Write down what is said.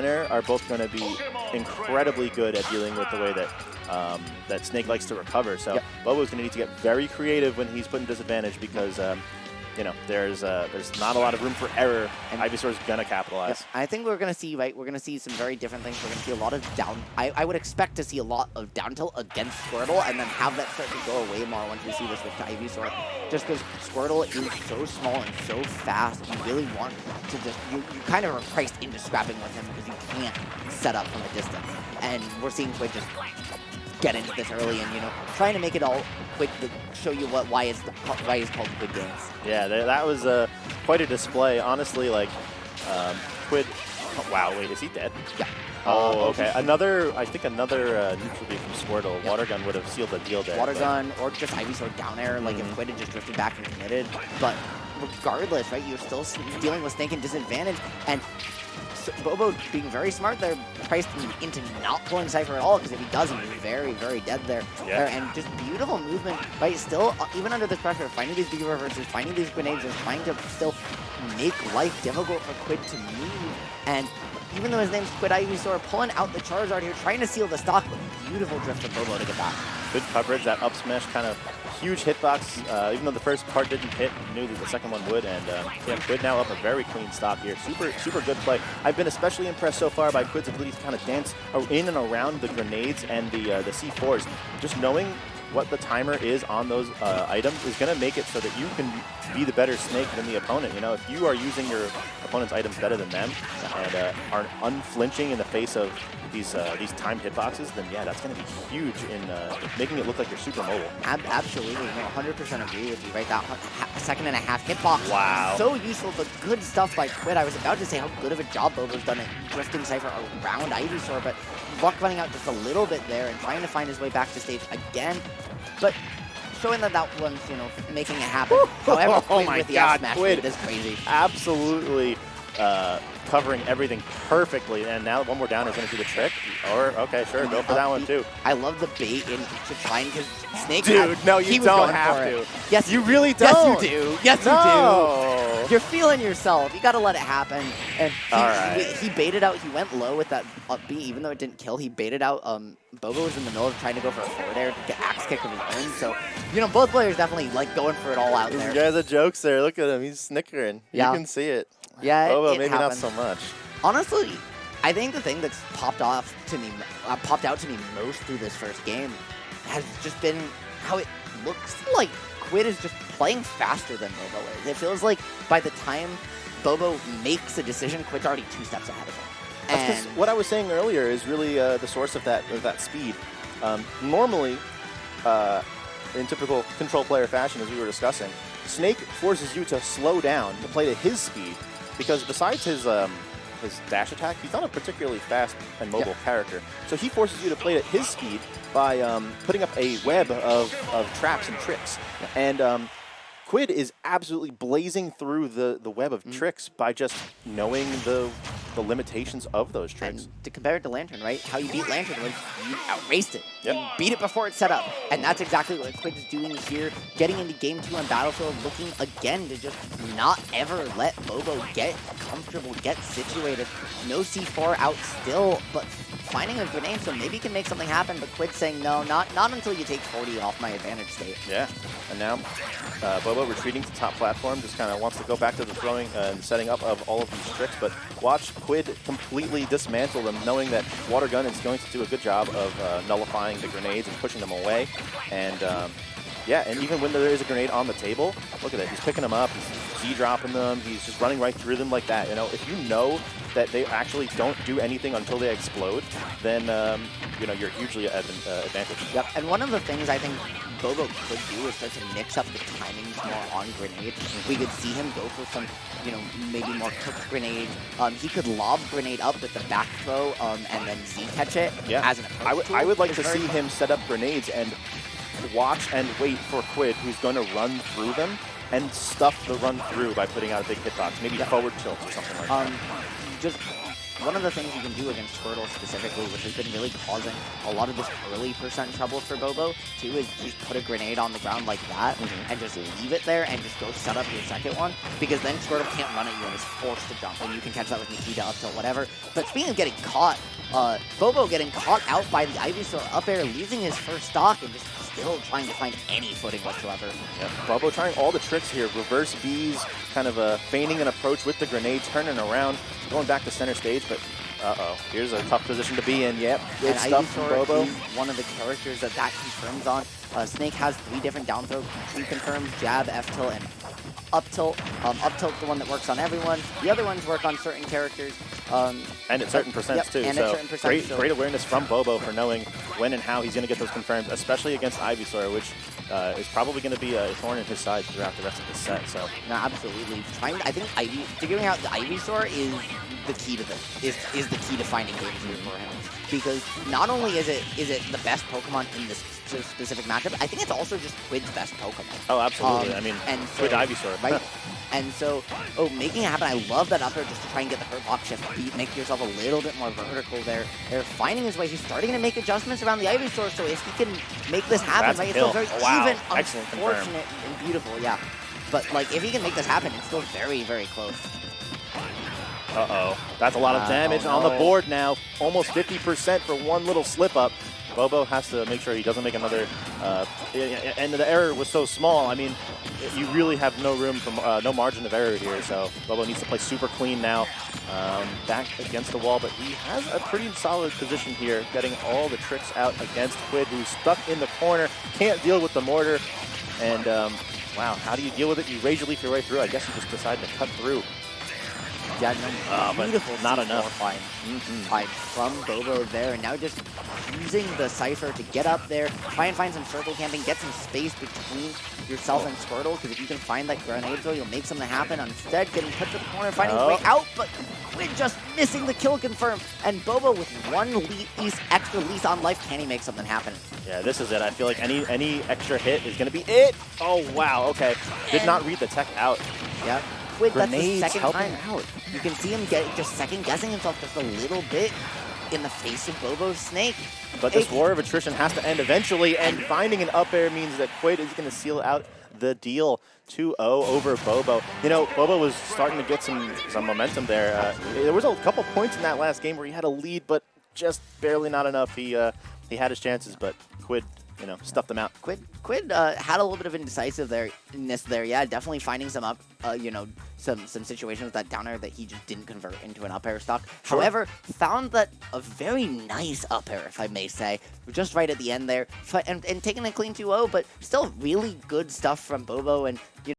down air are both going to be incredibly good at dealing with the way that that Snake likes to recover. So Bobo's going to need to get very creative when he's put in disadvantage because you know, there's not a lot of room for error, and Ivysaur's gonna capitalize. Yep. I think we're gonna see we're gonna see some very different things. We're gonna see a lot of down. I would expect to see a lot of down tilt against Squirtle, and then have that start to go away more once we see this with Ivysaur. Just because Squirtle is so small and so fast, you really want to just you kind of are priced into scrapping with him because you can't set up from a distance. And we're seeing Quidd just get into this early and, you know, trying to make it all quick to show you why it's called Quidd Games. Yeah, that was quite a display. Honestly, like, Quidd... Oh, wow, wait, is he dead? Yeah. Oh, okay. I think another neutral beam from Squirtle. Water Gun would have sealed the deal there. Water Gun or just Ivysaur down air, like if Quidd had just drifted back and committed. But regardless, right, you're still dealing with Snake in disadvantage, and Bobo being very smart there, priced into not pulling Cypher at all, because if he doesn't, he's very, very dead there. Yeah. And just beautiful movement, right? Still, even under this pressure, finding these big reverses, finding these grenades, and trying to still make life difficult for Quidd to move. And even though his name's Quidd Ivysaur, pulling out the Charizard here, trying to seal the stock, but beautiful drift from Bobo to get back. Good coverage, that up smash kind of huge hitbox. Even though the first part didn't hit, knew that the second one would. And yeah, Quidd now up a very clean stock here. Super good play. I've been especially impressed so far by Quidd's ability to kind of dance in and around the grenades and the C4s. Just knowing what the timer is on those items is going to make it so that you can be the better Snake than the opponent. You know, if you are using your opponent's items better than them and are unflinching in the face of these timed hitboxes, then yeah, that's going to be huge in making it look like you're super mobile. Absolutely, no, 100% agree with you, right? That second and a half hitbox, wow, so useful, but good stuff by Quidd. I was about to say how good of a job Bobo's done at drifting Cypher around Ivysaur, but luck running out just a little bit there and trying to find his way back to stage again. But showing that one's, you know, making it happen. However, Quidd with the up smash made this crazy. Absolutely covering everything perfectly, and now one more down is going to do the trick. Or, okay, sure, go for that one too. I love the bait into trying to Snake. Dude, no, you don't have to. Yes, you really don't. Yes, you do. Yes, you do. You're feeling yourself. You got to let it happen. And he baited out. He went low with that up B, even though it didn't kill. He baited out. Bobo was in the middle of trying to go for a forward air to get axe kick of his own. So, you know, both players definitely like going for it all out there. This guy's a jokes there. Look at him. He's snickering. Yeah. You can see it. Yeah, Bobo, it maybe happened. not so much. Honestly, I think the thing that's popped out to me most through this first game has just been how it looks like Quidd is just playing faster than Bobo is. It feels like by the time Bobo makes a decision, Quidd's already 2 steps ahead of him. And what I was saying earlier is really the source of that speed. Normally, in typical control player fashion, as we were discussing, Snake forces you to slow down to play to his speed, because besides his dash attack, he's not a particularly fast and mobile character. So he forces you to play at his speed by putting up a web of traps and tricks. And Quidd is absolutely blazing through the web of tricks by just knowing the limitations of those tricks. And to compare it to Lantern, right? How you beat Lantern was you outraced it. Yep. You beat it before it set up. And that's exactly what Quidd's doing here. Getting into Game 2 on Battlefield, looking again to just not ever let Bobo get comfortable, get situated. No C4 out still, but finding a grenade, so maybe he can make something happen, but Quidd saying, no, not until you take 40 off my advantage state. Yeah, and now Bobo retreating to top platform, just kind of wants to go back to the throwing and setting up of all of these tricks, but watch Quidd completely dismantle them, knowing that Water Gun is going to do a good job of nullifying the grenades and pushing them away. And yeah, and even when there is a grenade on the table, look at it, he's picking them up, he's Z-dropping them, he's just running right through them like that. You know, if you know that they actually don't do anything until they explode, then you know, you're hugely at an advantage. Yep, and one of the things I think Bobo could do is start to mix up the timings more on grenade. We could see him go for some, you know, maybe more cooked grenade. He could lob grenade up with the back throw and then Z-catch it as an approach tool. I would like to see him set up grenades and watch and wait for Quidd, who's going to run through them, and stuff the run through by putting out a big hitbox, maybe forward tilt or something like that. Just one of the things you can do against Squirtle specifically, which has been really causing a lot of this early percent trouble for Bobo, too, is just put a grenade on the ground like that and just leave it there and just go set up your second one, because then Squirtle can't run at you and is forced to jump, and you can catch that with Nikita up tilt, whatever. But speaking of getting caught, Bobo getting caught out by the Ivysaur up air, losing his first stock, and just still trying to find any footing whatsoever. Yeah, Bobo trying all the tricks here. Reverse Bs, kind of feigning an approach with the grenade, turning around, going back to center stage, but here's a tough position to be in. Yep, good stuff from Bobo. Is one of the characters that confirms on. Snake has 3 different down throw confirms, jab, F tilt, and up tilt. Up tilt the one that works on everyone. The other ones work on certain characters. And at certain percents too. And so at certain percents, great awareness from Bobo for knowing when and how he's going to get those confirmed, especially against Ivysaur, which is probably going to be a thorn in his side throughout the rest of the set. So no, absolutely. I think figuring out the Ivysaur is the key to is the key to finding games here for him, because not only is it the best Pokemon in this specific matchup, I think it's also just Quidd's best Pokemon. Oh, absolutely. I mean, and so, Quidd Ivysaur. Right? And so, making it happen, I love that up there just to try and get the hurt lock shift beat, make yourself a little bit more vertical there. They're finding his way. He's starting to make adjustments around the Ivysaur, so if he can make this happen, right, it's still very even, excellent unfortunate, and beautiful, yeah. But, like, if he can make this happen, it's still very, very close. Uh-oh. That's a lot of damage on the board now. Almost 50% for one little slip-up. Bobo has to make sure he doesn't make another, and the error was so small. I mean, you really have no room for, no margin of error here, so Bobo needs to play super clean now, back against the wall, but he has a pretty solid position here, getting all the tricks out against Quidd, who's stuck in the corner, can't deal with the mortar, and wow, how do you deal with it? You rage leaf your way through. I guess you just decide to cut through. Yeah, no, beautiful, not enough. Fight from Bobo there, and now just using the Cypher to get up there, try and find some circle camping, get some space between yourself and Squirtle, because if you can find that grenade throw, you'll make something happen. Instead, getting put to the corner, finding his way out, but Quidd just missing the kill confirm, and Bobo with one extra lease on life, can he make something happen? Yeah, this is it. I feel like any extra hit is going to be it. Oh, wow, okay. Did not read the tech out. Yeah. Quidd, that's the Grenades second time helping out. You can see him just second-guessing himself just a little bit in the face of Bobo's Snake. But this war of attrition has to end eventually, and finding an up air means that Quidd is going to seal out the deal. 2-0 over Bobo. You know, Bobo was starting to get some momentum there. There was a couple points in that last game where he had a lead, but just barely not enough. He had his chances, but Quidd, you know, stuffed them out. Quidd had a little bit of indecisiveness there. Yeah, definitely finding some up, you know, some situations with that down air that he just didn't convert into an up air stock. Sure. However, found that a very nice up air, if I may say, just right at the end there, and taking a clean 2-0, but still really good stuff from Bobo, and you